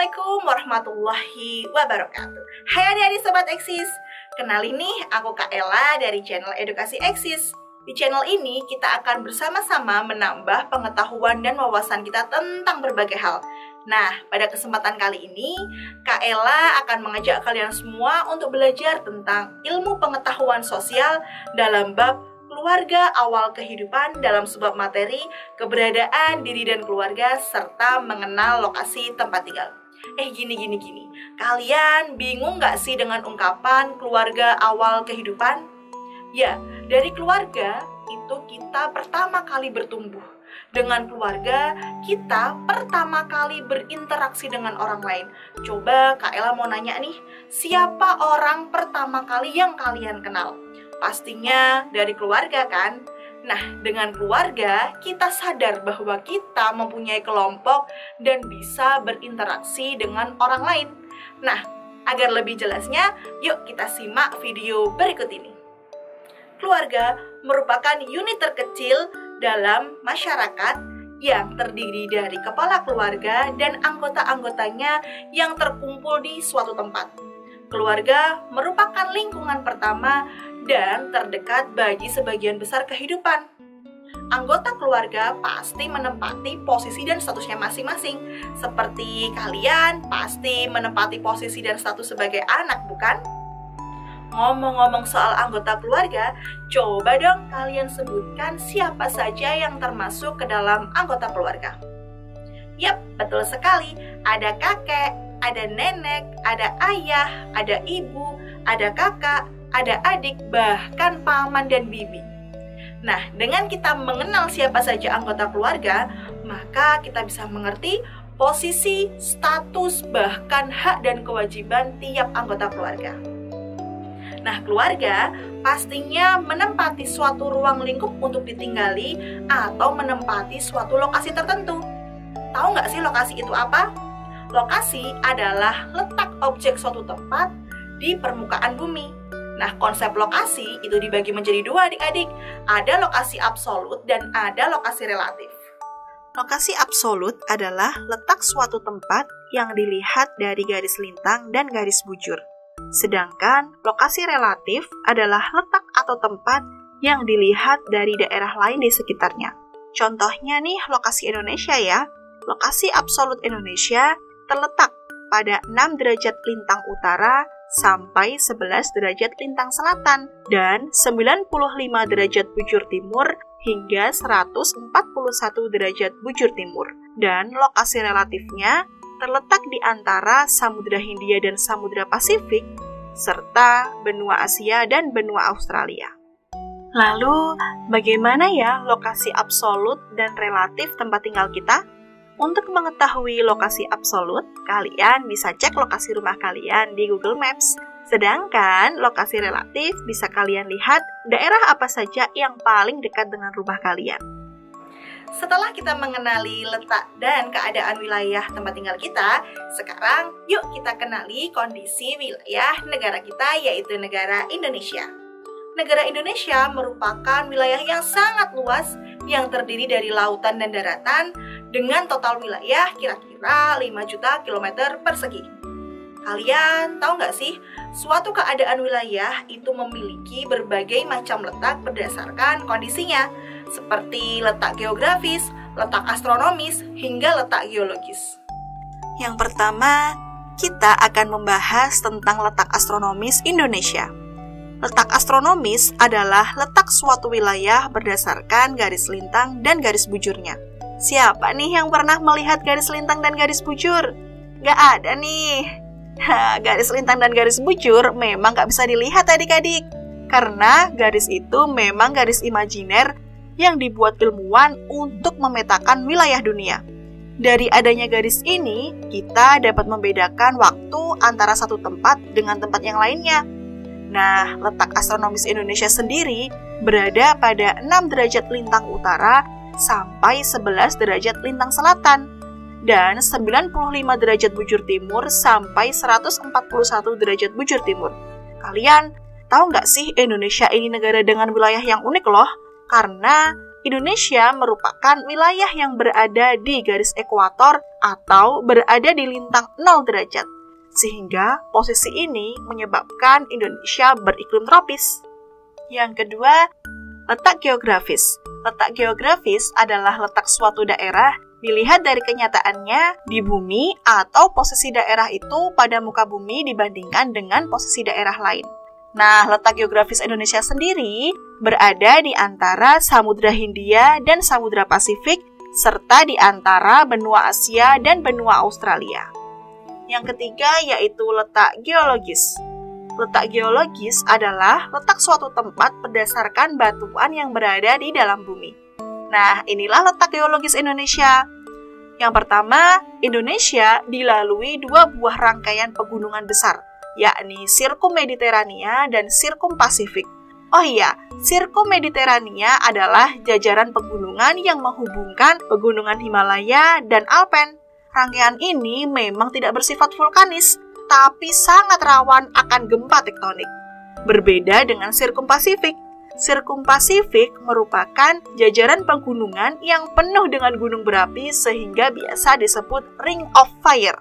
Assalamualaikum warahmatullahi wabarakatuh. Hai adik-adik Sobat Eksis. Kenalin nih, aku Kak Ella dari channel Edukasi Eksis. Di channel ini kita akan bersama-sama menambah pengetahuan dan wawasan kita tentang berbagai hal. Nah, pada kesempatan kali ini, Kak Ella akan mengajak kalian semua untuk belajar tentang ilmu pengetahuan sosial dalam bab keluarga awal kehidupan dalam sebuah materi keberadaan diri dan keluarga serta mengenal lokasi tempat tinggal. Gini. Kalian bingung gak sih dengan ungkapan keluarga awal kehidupan? Ya, dari keluarga itu kita pertama kali bertumbuh. Dengan keluarga, kita pertama kali berinteraksi dengan orang lain. Coba Kak Ella mau nanya nih, siapa orang pertama kali yang kalian kenal? Pastinya dari keluarga kan? Nah, dengan keluarga, kita sadar bahwa kita mempunyai kelompok dan bisa berinteraksi dengan orang lain. Nah, agar lebih jelasnya, yuk kita simak video berikut ini. Keluarga merupakan unit terkecil dalam masyarakat yang terdiri dari kepala keluarga dan anggota-anggotanya yang terkumpul di suatu tempat. Keluarga merupakan lingkungan pertama dan terdekat bagi sebagian besar kehidupan. Anggota keluarga pasti menempati posisi dan statusnya masing-masing. Seperti kalian pasti menempati posisi dan status sebagai anak, bukan? Ngomong-ngomong soal anggota keluarga, coba dong kalian sebutkan siapa saja yang termasuk ke dalam anggota keluarga. Yap, betul sekali. Ada kakek, ada nenek, ada ayah, ada ibu, ada kakak, ada adik, bahkan paman dan bibi. Nah, dengan kita mengenal siapa saja anggota keluarga, maka kita bisa mengerti posisi, status, bahkan hak dan kewajiban tiap anggota keluarga. Nah, keluarga pastinya menempati suatu ruang lingkup untuk ditinggali atau menempati suatu lokasi tertentu. Tahu nggak sih lokasi itu apa? Lokasi adalah letak objek suatu tempat di permukaan bumi. Nah, konsep lokasi itu dibagi menjadi dua adik-adik. Ada lokasi absolut dan ada lokasi relatif. Lokasi absolut adalah letak suatu tempat yang dilihat dari garis lintang dan garis bujur. Sedangkan lokasi relatif adalah letak atau tempat yang dilihat dari daerah lain di sekitarnya. Contohnya nih lokasi Indonesia ya. Lokasi absolut Indonesia terletak pada 6 derajat lintang utara sampai 11 derajat lintang selatan dan 95 derajat bujur timur hingga 141 derajat bujur timur. Dan lokasi relatifnya terletak di antara Samudra Hindia dan Samudra Pasifik serta benua Asia dan benua Australia. Lalu, bagaimana ya lokasi absolut dan relatif tempat tinggal kita? Untuk mengetahui lokasi absolut, kalian bisa cek lokasi rumah kalian di Google Maps. Sedangkan lokasi relatif bisa kalian lihat daerah apa saja yang paling dekat dengan rumah kalian. Setelah kita mengenali letak dan keadaan wilayah tempat tinggal kita, sekarang yuk kita kenali kondisi wilayah negara kita, yaitu negara Indonesia. Negara Indonesia merupakan wilayah yang sangat luas yang terdiri dari lautan dan daratan dengan total wilayah kira-kira 5 juta kilometer persegi. Kalian tahu nggak sih, suatu keadaan wilayah itu memiliki berbagai macam letak berdasarkan kondisinya, seperti letak geografis, letak astronomis, hingga letak geologis. Yang pertama, kita akan membahas tentang letak astronomis Indonesia. Letak astronomis adalah letak suatu wilayah berdasarkan garis lintang dan garis bujurnya. Siapa nih yang pernah melihat garis lintang dan garis bujur? Gak ada nih. Garis lintang dan garis bujur memang gak bisa dilihat adik-adik. Karena garis itu memang garis imajiner yang dibuat ilmuwan untuk memetakan wilayah dunia. Dari adanya garis ini, kita dapat membedakan waktu antara satu tempat dengan tempat yang lainnya. Nah, letak astronomis Indonesia sendiri berada pada 6 derajat lintang utara sampai 11 derajat lintang selatan dan 95 derajat bujur timur sampai 141 derajat bujur timur. Kalian tahu nggak sih Indonesia ini negara dengan wilayah yang unik loh? Karena Indonesia merupakan wilayah yang berada di garis ekuator atau berada di lintang 0 derajat. Sehingga posisi ini menyebabkan Indonesia beriklim tropis. Yang kedua, letak geografis. Letak geografis adalah letak suatu daerah dilihat dari kenyataannya di bumi atau posisi daerah itu pada muka bumi dibandingkan dengan posisi daerah lain. Nah, letak geografis Indonesia sendiri berada di antara Samudra Hindia dan Samudra Pasifik, serta di antara benua Asia dan benua Australia. Yang ketiga yaitu letak geologis. Letak geologis adalah letak suatu tempat berdasarkan batuan yang berada di dalam bumi. Nah, inilah letak geologis Indonesia. Yang pertama, Indonesia dilalui 2 buah rangkaian pegunungan besar, yakni Sirkum Mediterania dan Sirkum Pasifik. Oh iya, Sirkum Mediterania adalah jajaran pegunungan yang menghubungkan pegunungan Himalaya dan Alpen. Rangkaian ini memang tidak bersifat vulkanis, tapi sangat rawan akan gempa tektonik. Berbeda dengan Sirkum Pasifik. Sirkum Pasifik merupakan jajaran pegunungan yang penuh dengan gunung berapi sehingga biasa disebut Ring of Fire.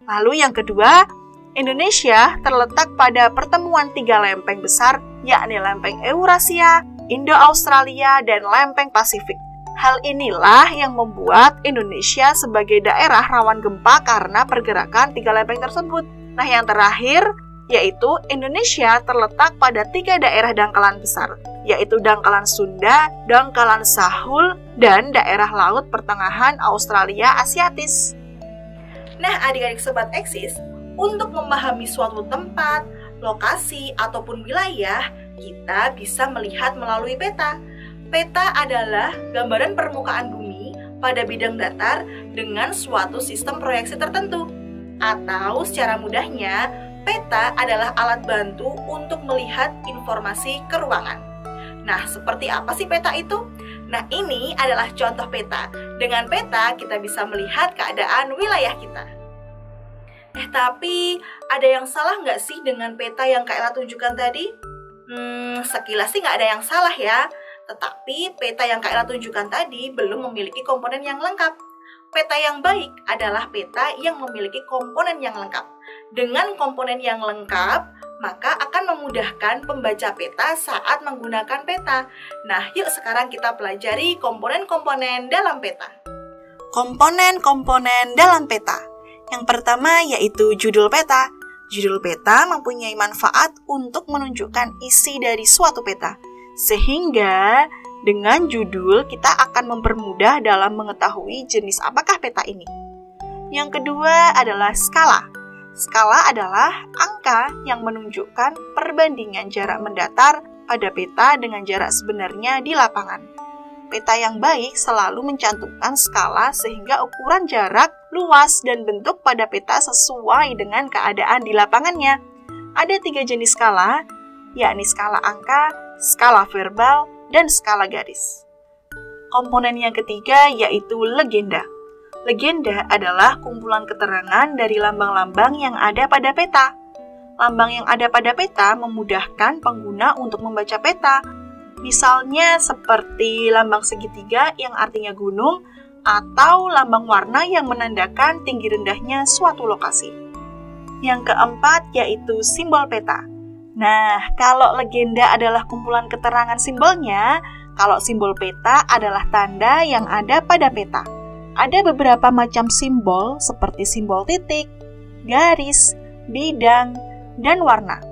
Lalu yang kedua, Indonesia terletak pada pertemuan 3 lempeng besar, yakni lempeng Eurasia, Indo-Australia, dan lempeng Pasifik. Hal inilah yang membuat Indonesia sebagai daerah rawan gempa karena pergerakan 3 lempeng tersebut. Nah, yang terakhir, yaitu Indonesia terletak pada 3 daerah dangkalan besar, yaitu dangkalan Sunda, dangkalan Sahul, dan daerah laut pertengahan Australia Asiatis. Nah, adik-adik Sobat Eksis, untuk memahami suatu tempat, lokasi, ataupun wilayah, kita bisa melihat melalui peta. Peta adalah gambaran permukaan bumi pada bidang datar dengan suatu sistem proyeksi tertentu. Atau secara mudahnya, peta adalah alat bantu untuk melihat informasi ke ruangan. Nah, seperti apa sih peta itu? Nah, ini adalah contoh peta. Dengan peta, kita bisa melihat keadaan wilayah kita. Tapi ada yang salah nggak sih dengan peta yang Kak Ella tunjukkan tadi? Sekilas sih nggak ada yang salah ya. Tetapi peta yang Kak Ella tunjukkan tadi belum memiliki komponen yang lengkap. Peta yang baik adalah peta yang memiliki komponen yang lengkap. Dengan komponen yang lengkap, maka akan memudahkan pembaca peta saat menggunakan peta. Nah, yuk sekarang kita pelajari komponen-komponen dalam peta. Komponen-komponen dalam peta. Yang pertama yaitu judul peta. Judul peta mempunyai manfaat untuk menunjukkan isi dari suatu peta. Sehingga dengan judul kita akan mempermudah dalam mengetahui jenis apakah peta ini. Yang kedua adalah skala. Skala adalah angka yang menunjukkan perbandingan jarak mendatar pada peta dengan jarak sebenarnya di lapangan. Peta yang baik selalu mencantumkan skala sehingga ukuran jarak, luas, dan bentuk pada peta sesuai dengan keadaan di lapangannya. Ada 3 jenis skala, yakni skala angka, skala verbal, dan skala garis. Komponen yang ketiga yaitu legenda. Legenda adalah kumpulan keterangan dari lambang-lambang yang ada pada peta. Lambang yang ada pada peta memudahkan pengguna untuk membaca peta. Misalnya seperti lambang segitiga yang artinya gunung, atau lambang warna yang menandakan tinggi rendahnya suatu lokasi. Yang keempat yaitu simbol peta. Nah, kalau legenda adalah kumpulan keterangan simbolnya, kalau simbol peta adalah tanda yang ada pada peta. Ada beberapa macam simbol seperti simbol titik, garis, bidang, dan warna.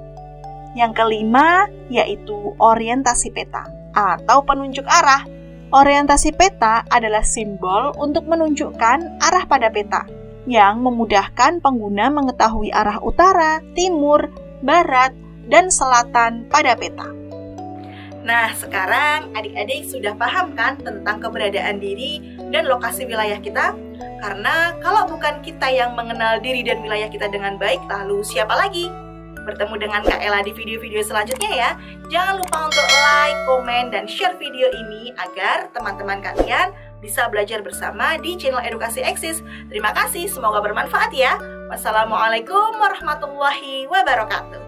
Yang kelima yaitu orientasi peta atau penunjuk arah. Orientasi peta adalah simbol untuk menunjukkan arah pada peta yang memudahkan pengguna mengetahui arah utara, timur, barat, dan selatan pada peta. Nah, sekarang adik-adik sudah paham kan tentang keberadaan diri dan lokasi wilayah kita? Karena kalau bukan kita yang mengenal diri dan wilayah kita dengan baik, lalu siapa lagi? Bertemu dengan Kak Ella di video-video selanjutnya ya. Jangan lupa untuk like, komen, dan share video ini agar teman-teman kalian bisa belajar bersama di channel Edukasi Eksis. Terima kasih, semoga bermanfaat ya. Wassalamualaikum warahmatullahi wabarakatuh.